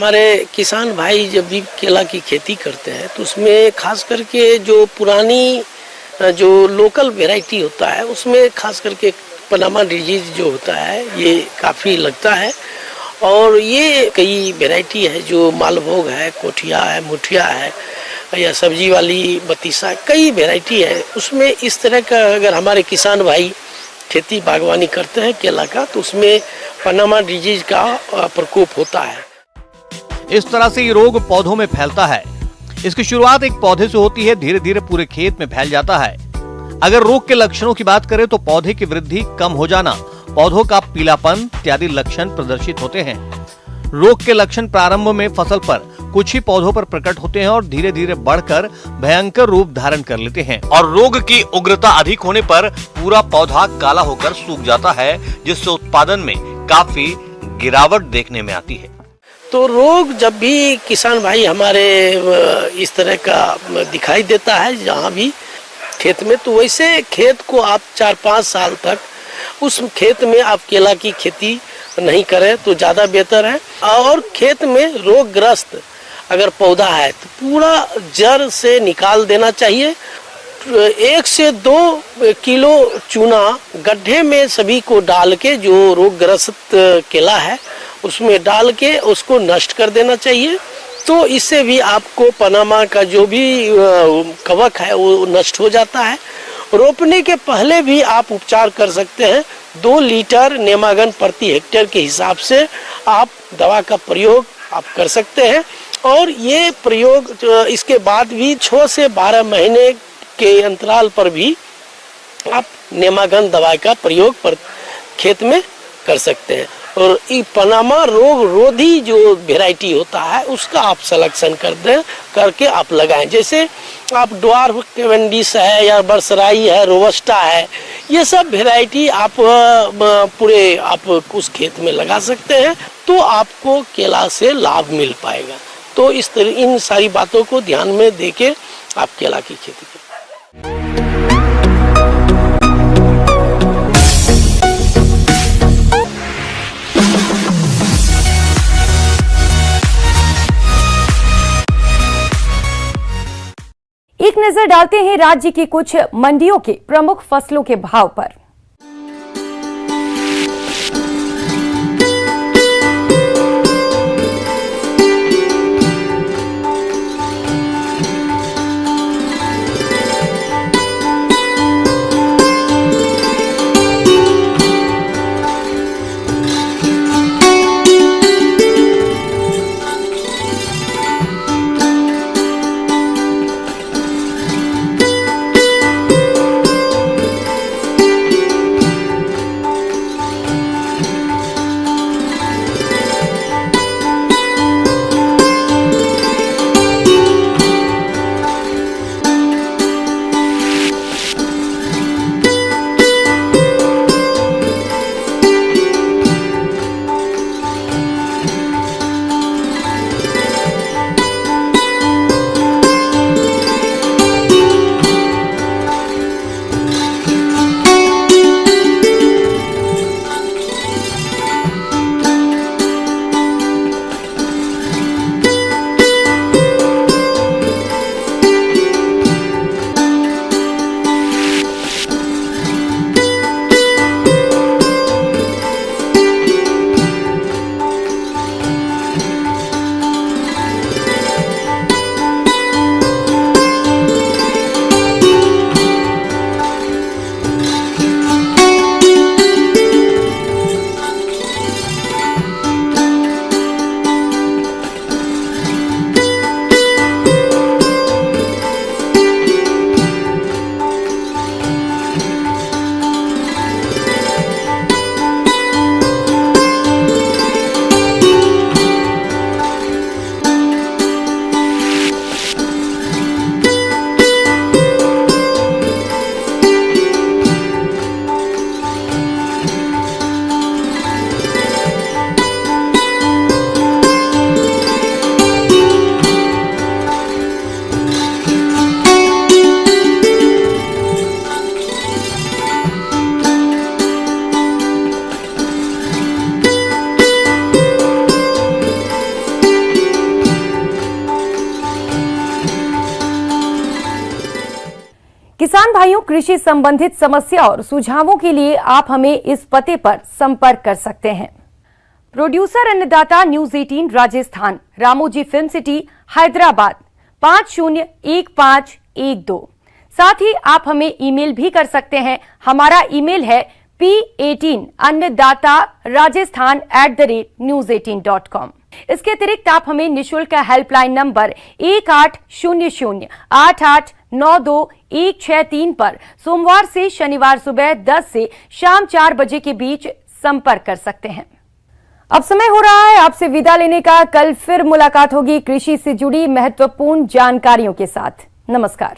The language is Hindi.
हमारे किसान भाई जब भी केला की खेती करते हैं तो उसमें खास करके जो पुरानी जो लोकल वैरायटी होता है उसमें खास करके पनामा डिजीज जो होता है ये काफ़ी लगता है। और ये कई वैरायटी है जो मालभोग है, कोठिया है, मुठिया है या सब्जी वाली बतीसा, कई वैरायटी है। उसमें इस तरह का अगर हमारे किसान भाई खेती बागवानी करते हैं केला का तो उसमें पनामा डिजीज का प्रकोप होता है। इस तरह से ये रोग पौधों में फैलता है। इसकी शुरुआत एक पौधे से होती है, धीरे धीरे पूरे खेत में फैल जाता है। अगर रोग के लक्षणों की बात करें तो पौधे की वृद्धि कम हो जाना, पौधों का पीलापन इत्यादि लक्षण प्रदर्शित होते हैं। रोग के लक्षण प्रारंभ में फसल पर कुछ ही पौधों पर प्रकट होते हैं और धीरे धीरे बढ़कर भयंकर रूप धारण कर लेते हैं और रोग की उग्रता अधिक होने पर पूरा पौधा काला होकर सूख जाता है, जिससे उत्पादन में काफी गिरावट देखने में आती है। तो रोग जब भी किसान भाई हमारे इस तरह का दिखाई देता है जहाँ भी खेत में, तो वैसे खेत को आप 4-5 साल तक उस खेत में आप केला की खेती नहीं करें तो ज़्यादा बेहतर है। और खेत में रोगग्रस्त अगर पौधा है तो पूरा जड़ से निकाल देना चाहिए। 1 से 2 किलो चूना गड्ढे में सभी को डाल के जो रोगग्रस्त केला है उसमें डाल के उसको नष्ट कर देना चाहिए। तो इससे भी आपको पनामा का जो भी कवक है वो नष्ट हो जाता है। रोपने के पहले भी आप उपचार कर सकते हैं। 2 लीटर नेमागन प्रति हेक्टेयर के हिसाब से आप दवा का प्रयोग आप कर सकते हैं। और ये प्रयोग इसके बाद भी 6 से 12 महीने के अंतराल पर भी आप नेमागन दवा का प्रयोग खेत में कर सकते हैं। और ये पनामा रोग रोधी जो वैरायटी होता है उसका आप सिलेक्शन करके आप लगाएं। जैसे आप ड्वार्फ कैवेंडिश है या बरसराई है, रोबस्टा है, ये सब वैरायटी आप पूरे आप उस खेत में लगा सकते हैं तो आपको केला से लाभ मिल पाएगा। तो इस तरह इन सारी बातों को ध्यान में देके आप केला की खेती करें। एक नजर डालते हैं राज्य की कुछ मंडियों के प्रमुख फसलों के भाव पर। किसान भाइयों, कृषि संबंधित समस्या और सुझावों के लिए आप हमें इस पते पर संपर्क कर सकते हैं। प्रोड्यूसर अन्नदाता news 18 Rajasthan, Ramoji film city, Hyderabad 501512। साथ ही आप हमें ईमेल भी कर सकते हैं। हमारा ईमेल है p18annadatarajasthan@news18.com। इसके अतिरिक्त आप हमें निःशुल्क हेल्पलाइन नंबर 1800-8892-163 पर सोमवार से शनिवार सुबह 10 से शाम 4 बजे के बीच संपर्क कर सकते हैं। अब समय हो रहा है आपसे विदा लेने का। कल फिर मुलाकात होगी कृषि से जुड़ी महत्वपूर्ण जानकारियों के साथ। नमस्कार।